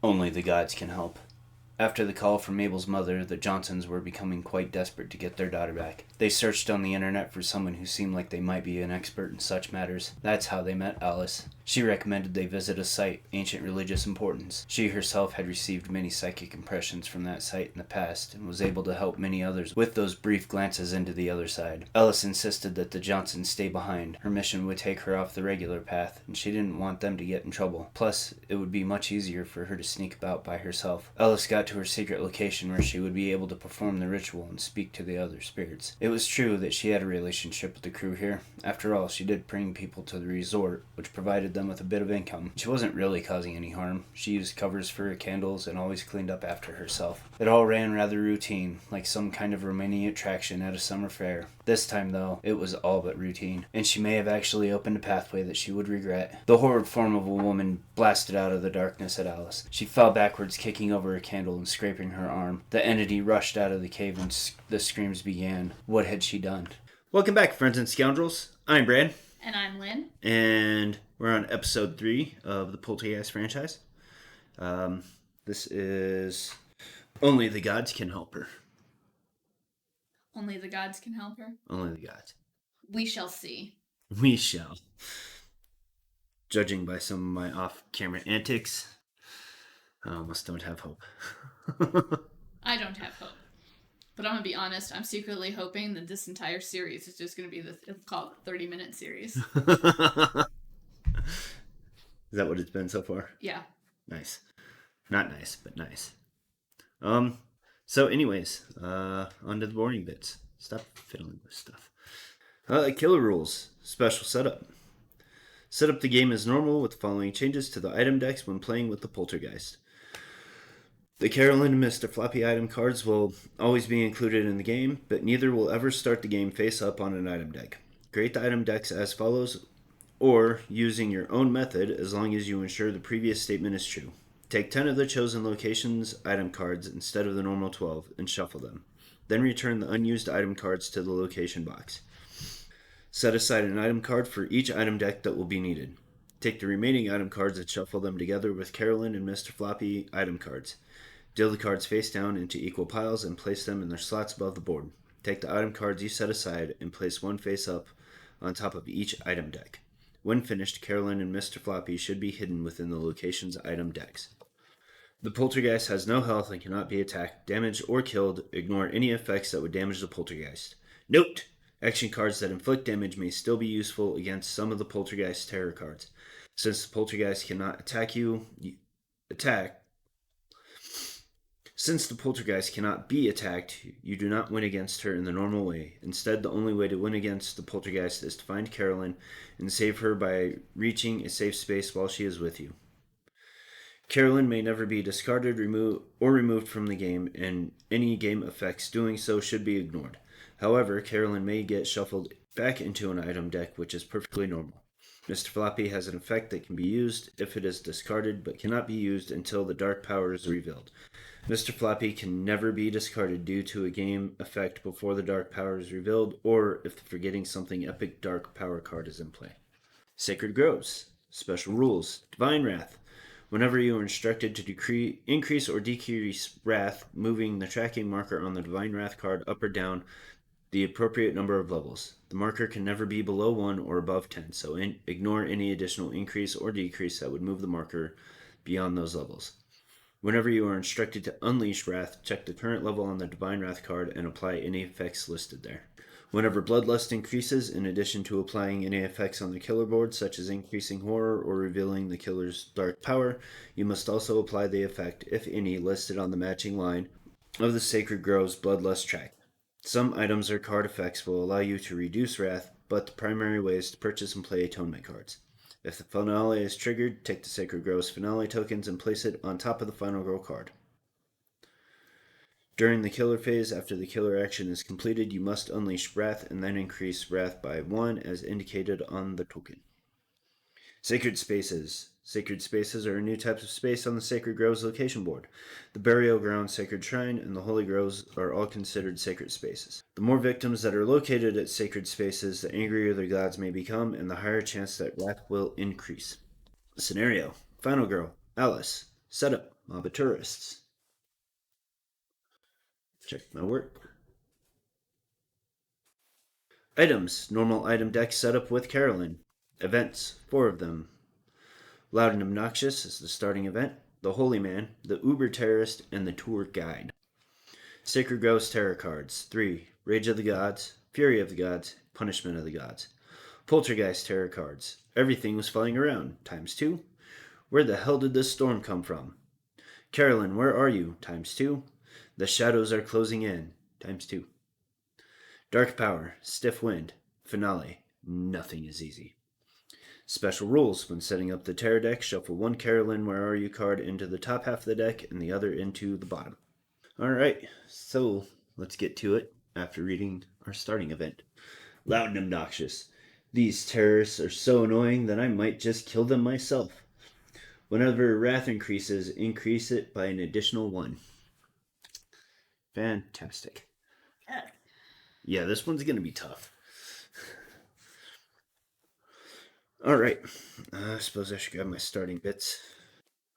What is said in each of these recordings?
Only the gods can help. After the call from Mabel's mother, the Johnsons were becoming quite desperate to get their daughter back. They searched on the internet for someone who seemed like they might be an expert in such matters. That's how they met Alice. She recommended they visit a site, ancient religious importance. She herself had received many psychic impressions from that site in the past, and was able to help many others with those brief glances into the other side. Alice insisted that the Johnsons stay behind. Her mission would take her off the regular path, and she didn't want them to get in trouble. Plus, it would be much easier for her to sneak about by herself. Alice got to her secret location where she would be able to perform the ritual and speak to the other spirits. It was true that she had a relationship with the crew here. After all, she did bring people to the resort, which provided them with a bit of income. She wasn't really causing any harm. She used covers for her candles and always cleaned up after herself. It all ran rather routine, like some kind of Romanian attraction at a summer fair. This time, though, it was all but routine, and she may have actually opened a pathway that she would regret. The horrid form of a woman blasted out of the darkness at Alice. She fell backwards, kicking over a candle and scraping her arm. The entity rushed out of the cave and the screams began. What had she done? Welcome back, friends and scoundrels. I'm Brad. And I'm Lynn. And we're on episode 3 of the Poltergeist franchise. This is Only the Gods Can Help Her. Only the gods can help her? Only the gods. We shall see. We shall. Judging by some of my off-camera antics, I almost don't have hope. I don't have hope. But I'm going to be honest, I'm secretly hoping that this entire series is just going to be it's called a 30-minute series. Is that what it's been so far? Yeah. Nice. Not nice, but nice. So anyways, on to the boring bits. Stop fiddling with stuff. Killer rules. Special setup. Set up the game as normal with the following changes to the item decks when playing with the Poltergeist. The Carolyn and Mr. Floppy item cards will always be included in the game, but neither will ever start the game face up on an item deck. Create the item decks as follows, or using your own method as long as you ensure the previous statement is true. Take 10 of the chosen location's item cards instead of the normal 12 and shuffle them. Then return the unused item cards to the location box. Set aside an item card for each item deck that will be needed. Take the remaining item cards and shuffle them together with Carolyn and Mr. Floppy item cards. Deal the cards face down into equal piles and place them in their slots above the board. Take the item cards you set aside and place one face up on top of each item deck. When finished, Carolyn and Mr. Floppy should be hidden within the location's item decks. The Poltergeist has no health and cannot be attacked, damaged, or killed. Ignore any effects that would damage the Poltergeist. Note! Action cards that inflict damage may still be useful against some of the Poltergeist terror cards. Since the Poltergeist cannot Since the Poltergeist cannot be attacked, you do not win against her in the normal way. Instead, the only way to win against the Poltergeist is to find Carolyn and save her by reaching a safe space while she is with you. Carolyn may never be discarded, removed from the game, and any game effects doing so should be ignored. However, Carolyn may get shuffled back into an item deck, which is perfectly normal. Mr. Floppy has an effect that can be used if it is discarded, but cannot be used until the dark power is revealed. Mr. Floppy can never be discarded due to a game effect before the dark power is revealed, or if the Forgetting Something epic dark power card is in play. Sacred Groves. Special rules. Divine Wrath. Whenever you are instructed to increase or decrease wrath, moving the tracking marker on the Divine Wrath card up or down the appropriate number of levels. The marker can never be below 1 or above 10, so ignore any additional increase or decrease that would move the marker beyond those levels. Whenever you are instructed to unleash wrath, check the current level on the Divine Wrath card and apply any effects listed there. Whenever Bloodlust increases, in addition to applying any effects on the killer board, such as increasing horror or revealing the killer's dark power, you must also apply the effect, if any, listed on the matching line of the Sacred Grove's Bloodlust track. Some items or card effects will allow you to reduce wrath, but the primary way is to purchase and play atonement cards. If the finale is triggered, take the Sacred Grove's finale tokens and place it on top of the final girl card. During the killer phase, after the killer action is completed, you must unleash wrath and then increase wrath by 1 as indicated on the token. Sacred Spaces. Sacred Spaces are a new type of space on the Sacred Groves location board. The Burial Ground, Sacred Shrine, and the Holy Groves are all considered sacred spaces. The more victims that are located at sacred spaces, the angrier the gods may become, and the higher chance that wrath will increase. Scenario. Final Girl, Alice. Setup, mob of tourists. Check my work. Items, normal item deck setup with Carolyn. Events, 4 of them. Loud and Obnoxious is the starting event. The Holy Man, the Uber Terrorist, and the Tour Guide. Sacred Grouse Tarot cards, 3. Rage of the Gods, Fury of the Gods, Punishment of the Gods. Poltergeist Tarot cards. Everything was flying around, times 2. Where the hell did this storm come from? Carolyn, where are you? Times 2. The shadows are closing in, times 2. Dark Power, Stiff Wind, Finale, Nothing is Easy. Special rules. When setting up the tarot deck, shuffle one Carolyn Where Are You card into the top half of the deck and the other into the bottom. Alright, so let's get to it after reading our starting event. Loud and Obnoxious. These terrorists are so annoying that I might just kill them myself. Whenever wrath increases, increase it by an additional 1. Fantastic. Yeah, this one's going to be tough. Alright, I suppose I should grab my starting bits.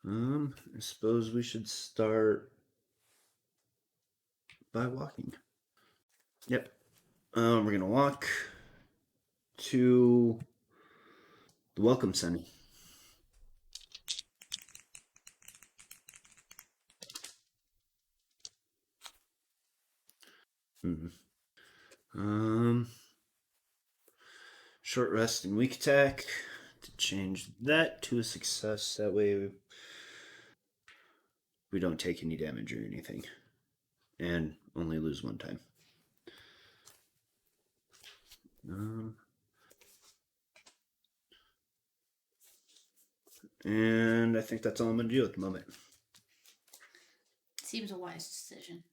I suppose we should start by walking. Yep. We're going to walk to the Welcome Center. Short rest and weak attack. To change that to a success. That way we don't take any damage or anything. And only lose 1 time. And I think that's all I'm going to do at the moment. Seems a wise decision.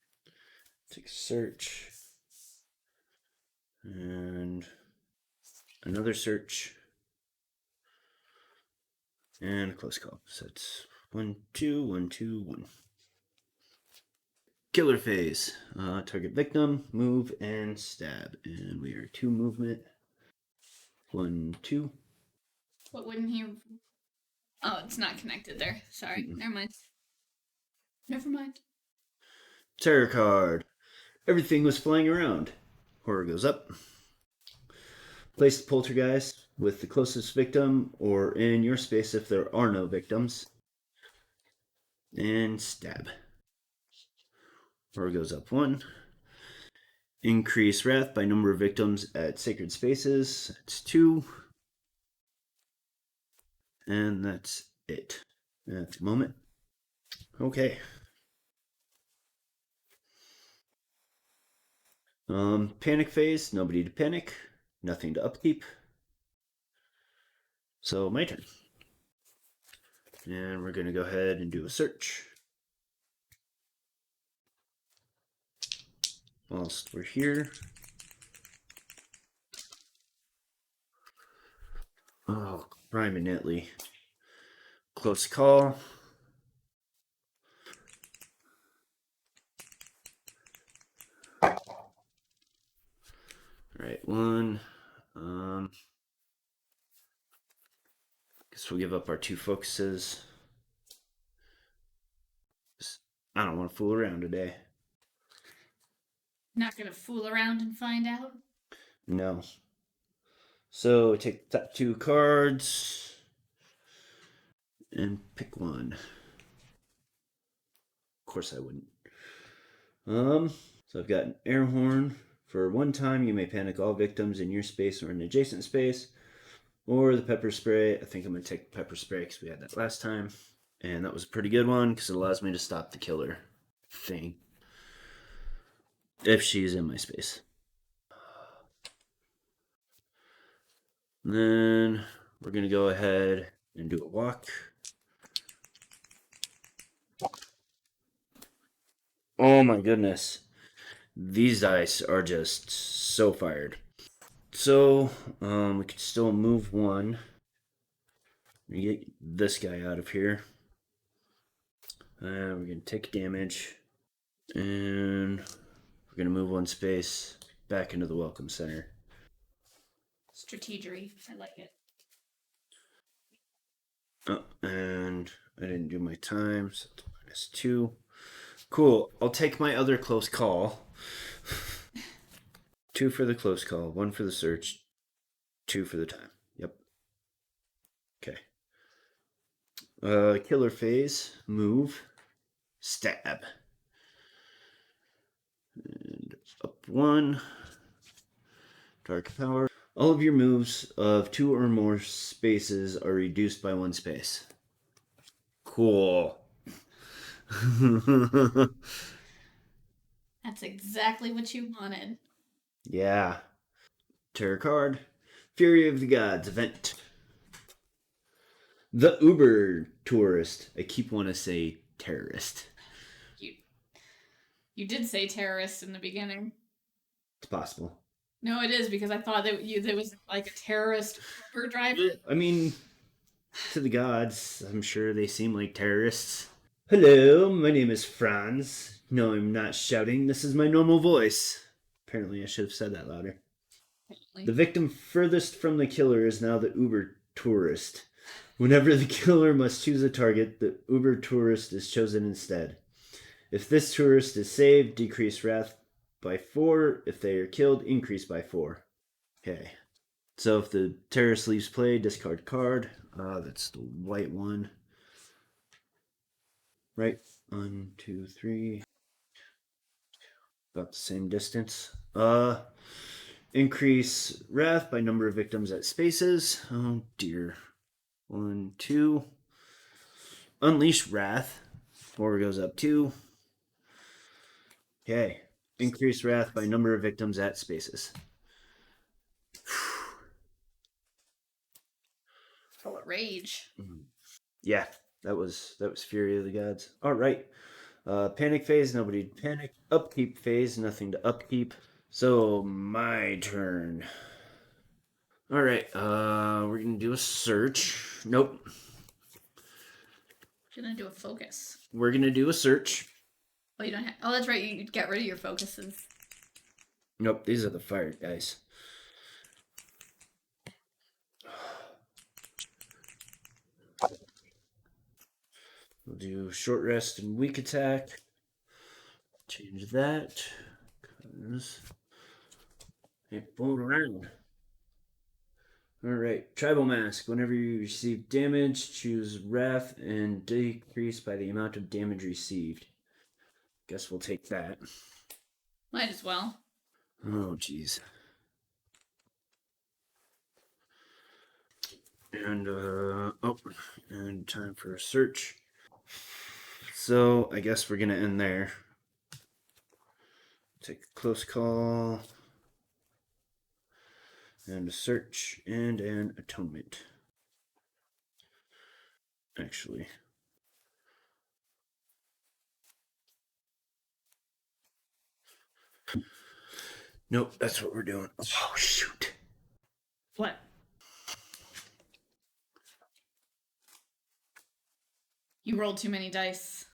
Take a search. And another search. And a close call. So it's 1, 2, 1, 2, 1. Killer phase. Target victim, move, and stab. And we are 2 movement. 1, 2. What wouldn't he... Oh, it's not connected there. Sorry. Never mind. Never mind. Terror card. Everything was flying around. Horror goes up. Place the poltergeist with the closest victim or in your space if there are no victims. And stab. Horror goes up 1. Increase wrath by number of victims at sacred spaces. It's 2. And that's it at the moment. Okay. Panic phase, nobody to panic, nothing to upkeep. So my turn. And we're going to go ahead and do a search. Whilst we're here. Oh, prominently. Close call. Alright, 1. Guess we'll give up our 2 focuses. I don't want to fool around today. Not gonna fool around and find out? No. So take the top 2 cards and pick 1. Of course I wouldn't. So I've got an air horn. For 1 time, you may panic all victims in your space or an adjacent space. Or the pepper spray. I think I'm going to take the pepper spray because we had that last time. And that was a pretty good one because it allows me to stop the killer thing. If she's in my space. And then we're going to go ahead and do a walk. Oh my goodness. These dice are just so fired. So, we could still move 1. We get this guy out of here. We're going to take damage. And we're going to move 1 space back into the Welcome Center. Strategery. I like it. Oh, and I didn't do my time, so it's -2. Cool. I'll take my other close call. 2 for the close call, 1 for the search, 2 for the time. Yep. Okay. Killer phase, move, stab. And up 1. Dark power. All of your moves of 2 or more spaces are reduced by 1 space. Cool. That's exactly what you wanted. Yeah. Tarot card. Fury of the Gods event. The Uber tourist. I keep wanting to say terrorist. You did say terrorist in the beginning. It's possible. No, it is because I thought that there was like a terrorist Uber driver. I mean, to the gods, I'm sure they seem like terrorists. Hello, my name is Franz. No, I'm not shouting. This is my normal voice. Apparently, I should have said that louder. The victim furthest from the killer is now the Uber tourist. Whenever the killer must choose a target, the Uber tourist is chosen instead. If this tourist is saved, decrease wrath by 4. If they are killed, increase by 4. Okay. So if the terrorist leaves play, discard card. That's the white one. Right. 1, 2, 3. About the same distance. Increase wrath by number of victims at spaces. Oh dear. 1, 2. Unleash wrath. 4 goes up 2. Okay. Increase wrath by number of victims at spaces. Full of rage. Yeah, that was Fury of the Gods. All right. Panic phase, nobody panic. Upkeep phase, nothing to upkeep. So my turn. All right. We're gonna do a search. Nope. You're gonna do a focus. We're gonna do a search. Oh, you don't have. Oh, that's right. You get rid of your focuses. Nope. These are the fire guys. We'll do short rest and weak attack. Change that. Cause it pulled around. Alright, Tribal Mask. Whenever you receive damage, choose Wrath and decrease by the amount of damage received. Guess we'll take that. Might as well. Oh, jeez. And, and time for a search. So, I guess we're gonna end there. Take a close call. And a search and an atonement. Actually. Nope, that's what we're doing. Oh, shoot. What? You rolled too many dice.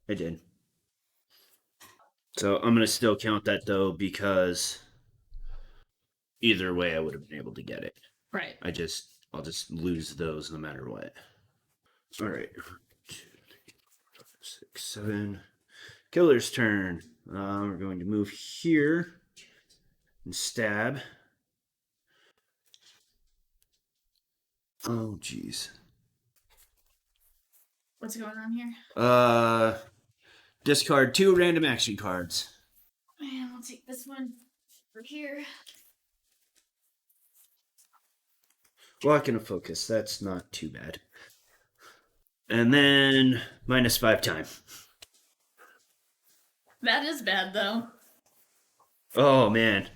I did. So I'm going to still count that, though, because either way I would have been able to get it. Right. I'll just lose those no matter what. All right. 2, 3, 4, 5, 6, 7. Killer's turn. We're going to move here and stab. Oh, jeez. What's going on here? Discard 2 random action cards. Man, I'll take this one for here. Lock and a focus. That's not too bad. And then -5 time. That is bad, though. Oh, man.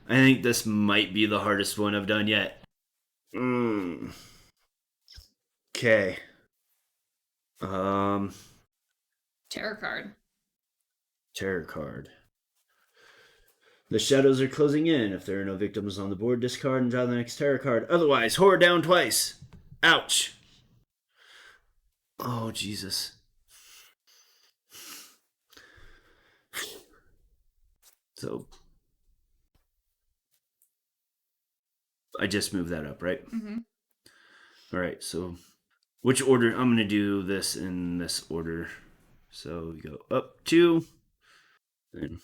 I think this might be the hardest one I've done yet. Okay. Terror card. Terror card. The shadows are closing in. If there are no victims on the board, discard and draw the next terror card. Otherwise, horror down twice. Ouch. Oh, Jesus. So, I just moved that up, right? Mm-hmm. All right, so Which order? I'm going to do this in this order. So we go up 2, then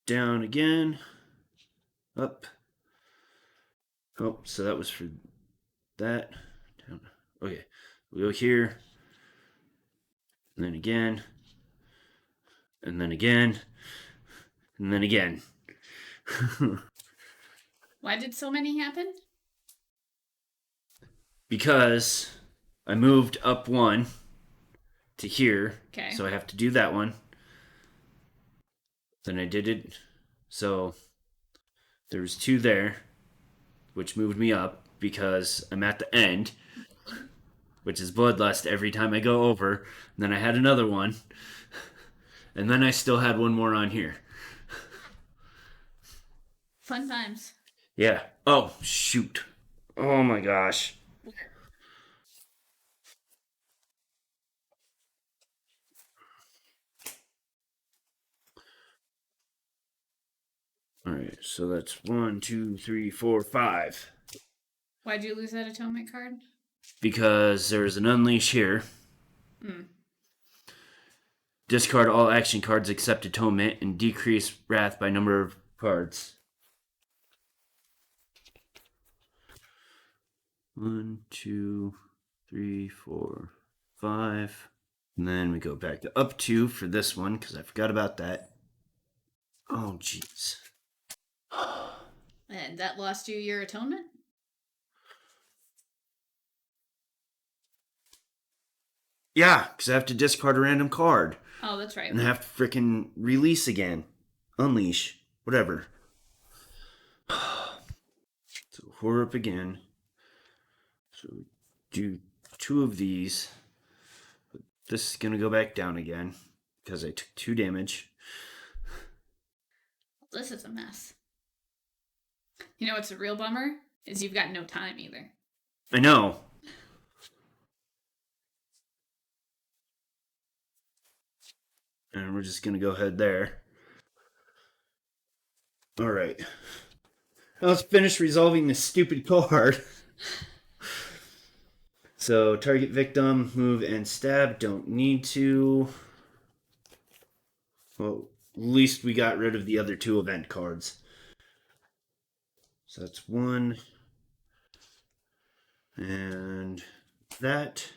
down again, up. Oh, so that was for that. Down. Okay, we go here, and then again, and then again, and then again. Why did so many happen? Because I moved up 1 to here, Okay. so I have to do that one. Then I did it, so there was 2 there, which moved me up because I'm at the end, which is bloodlust every time I go over. And then I had another one, and then I still had one more on here. Fun times. Yeah. Oh, shoot. Oh my gosh. All right, so that's 1, 2, 3, 4, 5. Why'd you lose that atonement card? Because there's an unleash here. Discard all action cards except atonement and decrease wrath by number of cards. 1, 2, 3, 4, 5. And then we go back to up 2 for this one because I forgot about that. Oh, jeez. And that lost you your atonement? Yeah, because I have to discard a random card. Oh, that's right. And I have to frickin' release again. Unleash. Whatever. So horror up again. So do 2 of these. But this is going to go back down again because I took 2 damage. This is a mess. You know what's a real bummer? Is you've got no time either. I know. And we're just going to go ahead there. Alright. Now let's finish resolving this stupid card. So, target victim, move and stab. Don't need to. Well, at least we got rid of the other 2 event cards. So that's 1. And that.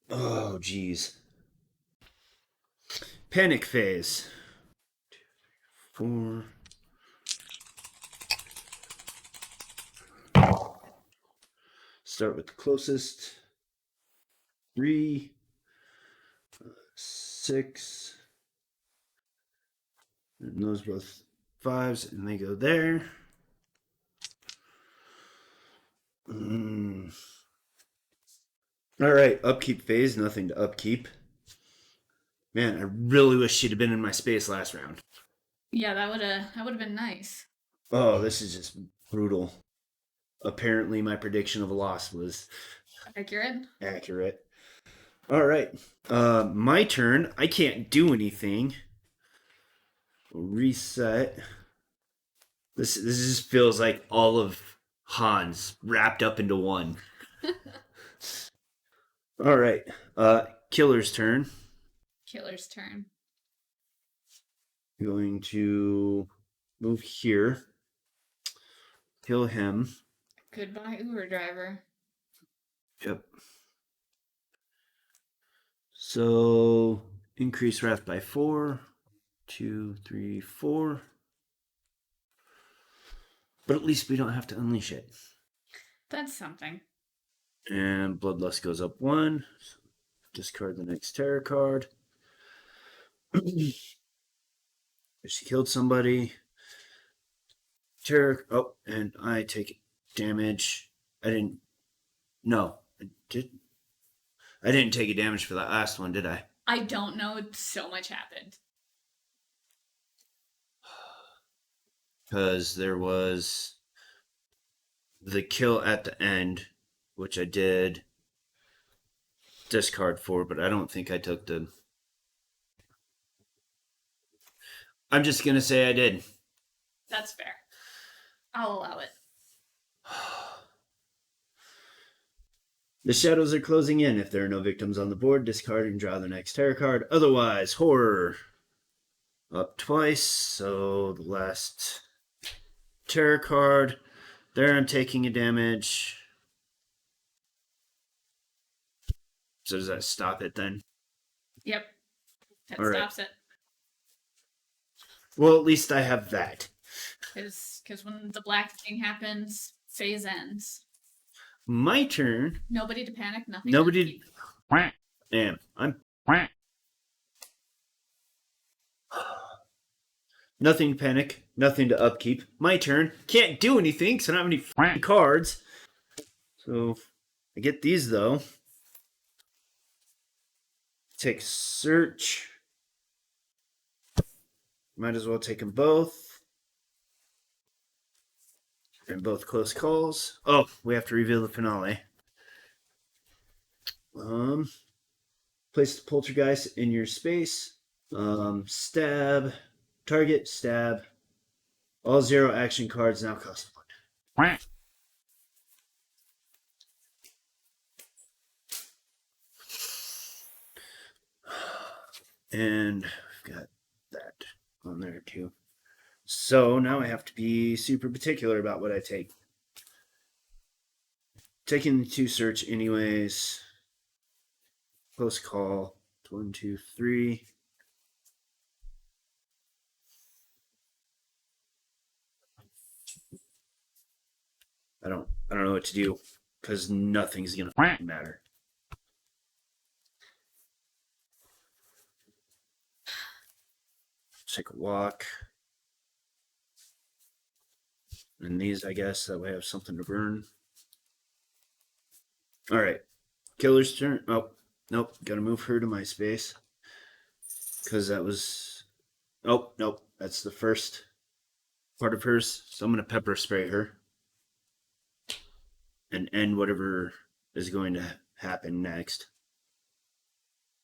Oh, geez. Panic phase. 2, 3, 4. Start with the closest. 3, 6. And those both 5s, and they go there. All right, upkeep phase, nothing to upkeep. Man, I really wish she'd have been in my space last round. Yeah, that would have been nice. Oh, this is just brutal. Apparently, my prediction of a loss was accurate. All right, my turn. I can't do anything. Reset. This just feels like all of Hans wrapped up into one. All right, Killer's turn. Killer's turn. Going to move here. Kill him. Goodbye, Uber driver. Yep. So increase wrath by 4. 2, 3, 4. But at least we don't have to unleash it. That's something. And Bloodlust goes up 1. Discard the next terror card. She killed somebody. Terror. Oh, and I take damage. I didn't take a damage for that last one, did I? I don't know. So much happened. Because there was the kill at the end, which I did discard for, but I don't think I took the... I'm just going to say I did. That's fair. I'll allow it. The shadows are closing in. If there are no victims on the board, discard and draw the next tarot card. Otherwise, horror. Up twice, so the last tarot card. There I'm taking a damage. So does that stop it then? Yep. That All right. stops it. Well, at least I have that. Because when the black thing happens, phase ends. My turn. Nobody to panic, nothing Nobody. to Damn, I'm. Nothing to panic, nothing to upkeep. My turn. Can't do anything because I don't have any cards. So I get these though. Take search. Might as well take them both. And both close calls. Oh, we have to reveal the finale. Place the poltergeist in your space. Stab. Target, stab. All 0 action cards now cost 1. And I've got that on there too. So now I have to be super particular about what I take. Taking the 2 search anyways. Close call. 1, 2, 3. I don't know what to do because nothing's gonna matter. Take a walk. And these, I guess, that way I have something to burn. All right. Killer's turn. Oh, nope. Gotta move her to my space. Because that was... Oh, nope. That's the first part of hers. So I'm going to pepper spray her. And end whatever is going to happen next.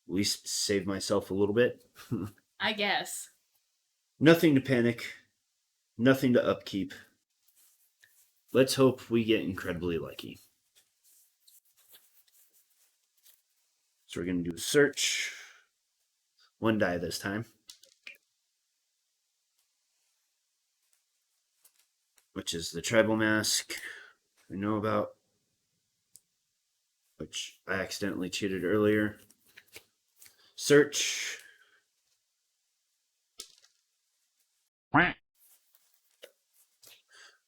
At least save myself a little bit. I guess. Nothing to panic. Nothing to upkeep. Let's hope we get incredibly lucky. So we're going to do a search. 1 die this time. Which is the tribal mask we know about. Which I accidentally cheated earlier. Search.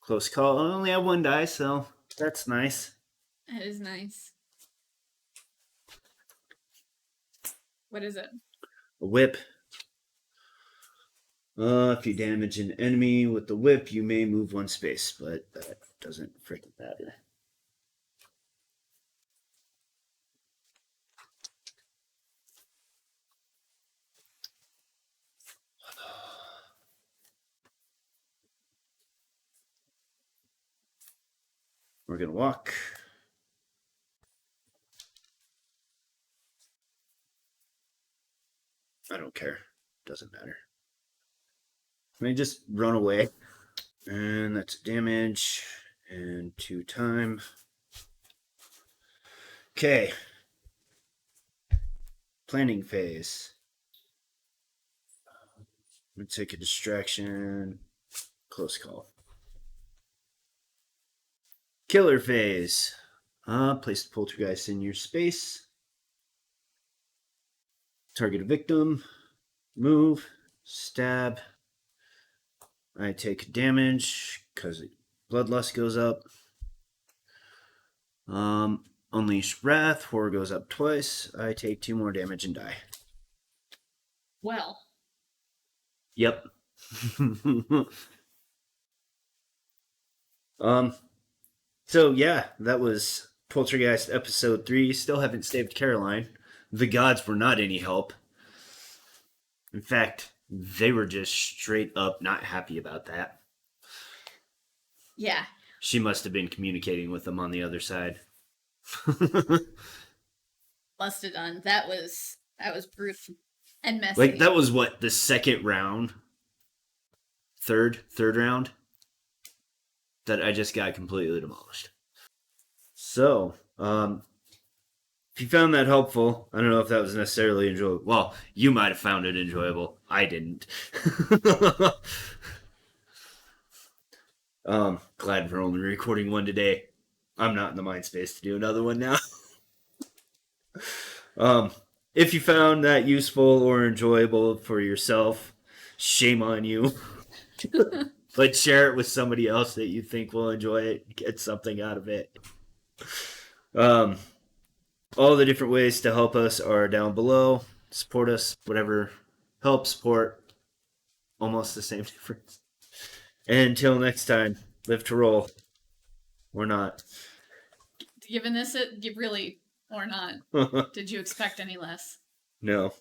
Close call. I only have 1 die, so that's nice. That is nice. What is it? A whip. If you damage an enemy with the whip, you may move 1 space, but that doesn't freaking matter. We're going to walk. I don't care. Doesn't matter. I mean, just run away. And that's damage. And 2 time. Okay. Planning phase. I'm going to take a distraction. Close call. Killer phase. Place the poltergeist in your space. Target a victim. Move. Stab. I take damage because bloodlust goes up. Unleash wrath. Horror goes up twice. I take 2 more damage and die. Well. Yep. So yeah, that was Poltergeist episode 3. Still haven't saved Caroline. The gods were not any help. In fact, they were just straight up not happy about that. Yeah. She must have been communicating with them on the other side. Must have done. That was brutal and messy. Like, that was what, the second round? Third round? That I just got completely demolished. So, If you found that helpful, I don't know if that was necessarily enjoyable. Well, you might have found it enjoyable. I didn't. Glad we're only recording one today. I'm not in the mind space to do another one now. um, if you found that useful or enjoyable for yourself, shame on you. But share it with somebody else that you think will enjoy it, get something out of it. Um, all the different ways to help us are down below. Support us, whatever. Help, support, almost the same difference. And until next time, live to roll. Or not. Given this, it really or not. Did you expect any less? No.